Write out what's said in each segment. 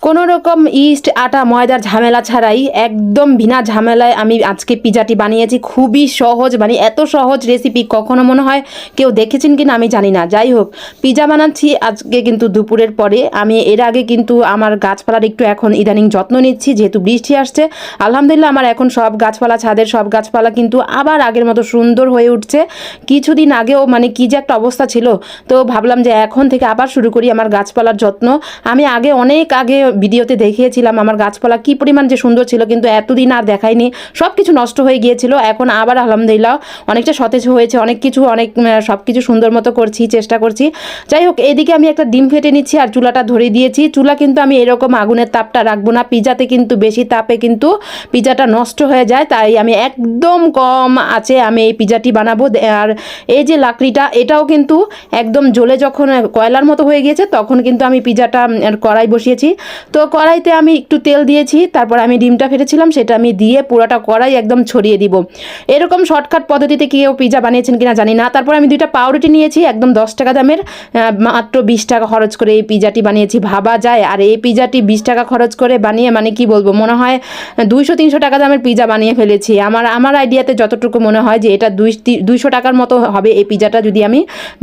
কোনো রকম ইস্ট আটা ময়দার ঝামেলা ছাড়াই একদম বিনা ঝামেলায় আমি আজকে পিজাটি বানিয়েছি। খুবই সহজ, মানে এত সহজ রেসিপি কখনো মনে হয় কেউ দেখেছেন কিনা আমি জানি না। যাই হোক, পিজা বানাচ্ছি আজকে কিন্তু দুপুরের পরে। আমি এর আগে কিন্তু আমার গাছপালার একটু এখন ইদানিং যত্ন নিচ্ছি, যেহেতু বৃষ্টি আসছে। আলহামদুলিল্লাহ আমার এখন সব গাছপালা, ছাদের সব গাছপালা কিন্তু আবার আগের মতো সুন্দর হয়ে উঠছে। কিছুদিন আগেও মানে কি যে একটা অবস্থা ছিল, তো ভাবলাম যে এখন থেকে আবার শুরু করি আমার গাছপালার যত্ন। আমি অনেক আগে ভিডিওতে দেখিয়েছিলাম আমার গাছপালা কি পরিমাণ যে সুন্দর ছিল, কিন্তু এতদিন আর দেখাইনি, সব কিছু নষ্ট হয়ে গিয়েছিল। এখন আবার আলহামদুলিল্লাহ অনেকটা সতেজ হয়েছে, সব কিছু সুন্দর মতো করছি, চেষ্টা করছি। যাই হোক, এদিকে আমি একটা ডিম ফেটে নিচ্ছি আর চুলাটা ধরে দিয়েছি। চুলা কিন্তু আমি এরকম আগুনের তাপটা রাখবো না, পিজাতে কিন্তু বেশি তাপে কিন্তু পিজাটা নষ্ট হয়ে যায়, তাই আমি একদম কম আছে আমি এই পিজাটি বানাবো। আর এই যে লাকড়িটা, এটাও কিন্তু একদম জ্বলে যখন কয়লার মতো হয়ে গিয়েছে তখন কিন্তু আমি পিজাটা কড়াই বসিয়েছি। তো কড়াইতে আমি একটু তেল দিয়েছি, তারপর আমি ডিমটা ফেটেছিলাম সেটা আমি দিয়ে পুরোটা কড়াই একদম ছড়িয়ে দিব। এরকম শর্টকাট পদ্ধতিতে কেউ পিজা বানিয়েছেন কিনা জানি না। তারপর আমি 2টা পাউরুটি নিয়েছি, একদম 10 টাকা দামের, মাত্র 20 টাকা খরচ করে এই পিজাটি বানিয়েছি। ভাবা যায়, আর এই পিজাটি 20 টাকা খরচ করে বানিয়ে মানে কি বলবো, মনে হয় 200-300 টাকা দামের পিজা বানিয়ে ফেলেছি। আমার আইডিয়াতে যতটুকু মনে হয় যে এটা 200 টাকার মতো হবে এই পিজাটা যদি আমি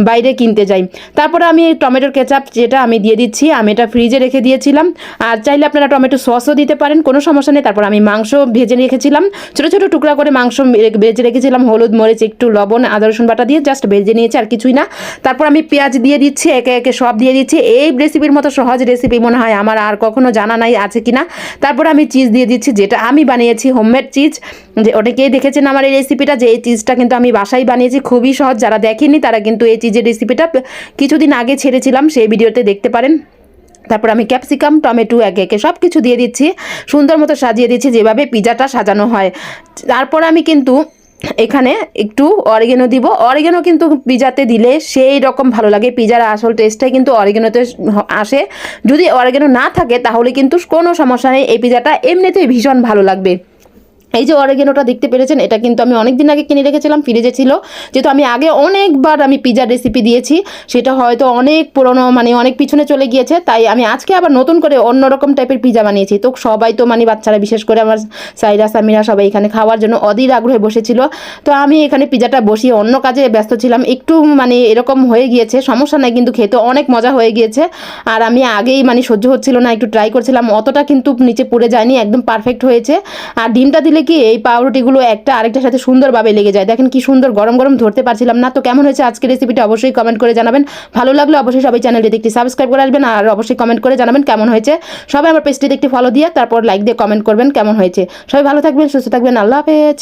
বাইরে কিনতে যাই। তারপরে আমি টমেটোর কেচাপ যেটা আমি দিয়ে দিচ্ছি, আমি এটা ফ্রিজে রেখে দিয়েছিলাম, আর চাইলে আপনারা টমেটো সসও দিতে পারেন, কোনো সমস্যা নেই। তারপর আমি মাংস ভেজে রেখেছিলাম, ছোটো ছোটো টুকরা করে মাংস ভেজে রেখেছিলাম, হলুদ মরিচ একটু লবণ আদা রসুন বাটা দিয়ে জাস্ট ভেজে নিয়েছি, আর কিছুই না। তারপর আমি পেঁয়াজ দিয়ে দিচ্ছি, একে একে সব দিয়ে দিচ্ছি। এই রেসিপির মতো সহজ রেসিপি মনে হয় আমার আর কখনো জানা নাই আছে কিনা। তারপর আমি চিজ দিয়ে দিচ্ছি, যেটা আমি বানিয়েছি হোমমেড চিজ, যে অনেকেই দেখেছেন আমার এই রেসিপিটা, যে এই চিজটা কিন্তু আমি বাসায় বানিয়েছি, খুবই সহজ। যারা দেখেননি তারা কিন্তু এই চিজের রেসিপিটা কিছুদিন আগে ছেড়েছিলাম, সেই ভিডিওতে দেখতে পারেন। তারপর আমি ক্যাপসিকাম টমেটো একে একে সব কিছু দিয়ে দিচ্ছি, সুন্দর মতো সাজিয়ে দিচ্ছি যেভাবে পিজাটা সাজানো হয়। তারপর আমি কিন্তু এখানে একটু অরিগেনো দিব। অরিগেনো কিন্তু পিজাতে দিলে সেই রকম ভালো লাগে, পিজার আসল টেস্টটাই কিন্তু অরিগেনোতে আসে। যদি অরিগেনো না থাকে তাহলে কিন্তু কোনো সমস্যা নেই, এই পিজাটা এমনিতেই ভীষণ ভালো লাগবে। এই যে অরিগেনোটা দেখতে পেরেছেন, এটা কিন্তু আমি অনেক দিন আগে কিনে রেখেছিলাম, ফ্রিজে ছিল। যেহেতু আমি আগে অনেকবার আমি পিজার রেসিপি দিয়েছি, সেটা হয়তো অনেক পুরনো, মানে অনেক পিছনে চলে গিয়েছে, তাই আমি আজকে আবার নতুন করে অন্যরকম টাইপের পিজা বানিয়েছি। তো সবাই তো মানে বাচ্চারা, বিশেষ করে আমার সাইরা সামিরা সবাই এখানে খাওয়ার জন্য অধীর আগ্রহে বসেছিল। তো আমি এখানে পিজাটা বসিয়ে অন্য কাজে ব্যস্ত ছিলাম, একটু মানে এরকম হয়ে গিয়েছে, সমস্যা নাই, কিন্তু খেতে অনেক মজা হয়ে গিয়েছে। আর আমি আগেই মানে সহ্য হচ্ছিল না, একটু ট্রাই করছিলাম, অতটা কিন্তু নিচে পড়ে যায়নি, একদম পারফেক্ট হয়েছে। আর ডিমটা দিলে কি এই পাউরুটিগুলো একটা আরেকটার সাথে সুন্দরভাবে লেগে যায়। দেখেন কি সুন্দর, গরম গরম ধরতে পারছিলাম না। তো কেমন হয়েছে আজকের রেসিপিটা অবশ্যই কমেন্ট করে জানাবেন। ভালো লাগলে অবশ্যই সবাই চ্যানেলটি একটি সাবস্ক্রাইব করে আসবেন, আর অবশ্যই কমেন্ট করে জানাবেন কেমন হয়েছে। সবাই আমার পেজটিতে একটি ফলো দিয়ে তারপর লাইক দিয়ে কমেন্ট করবেন কেমন হয়েছে। সবাই ভালো থাকবেন, সুস্থ থাকবেন, আল্লাহ হাফেজ।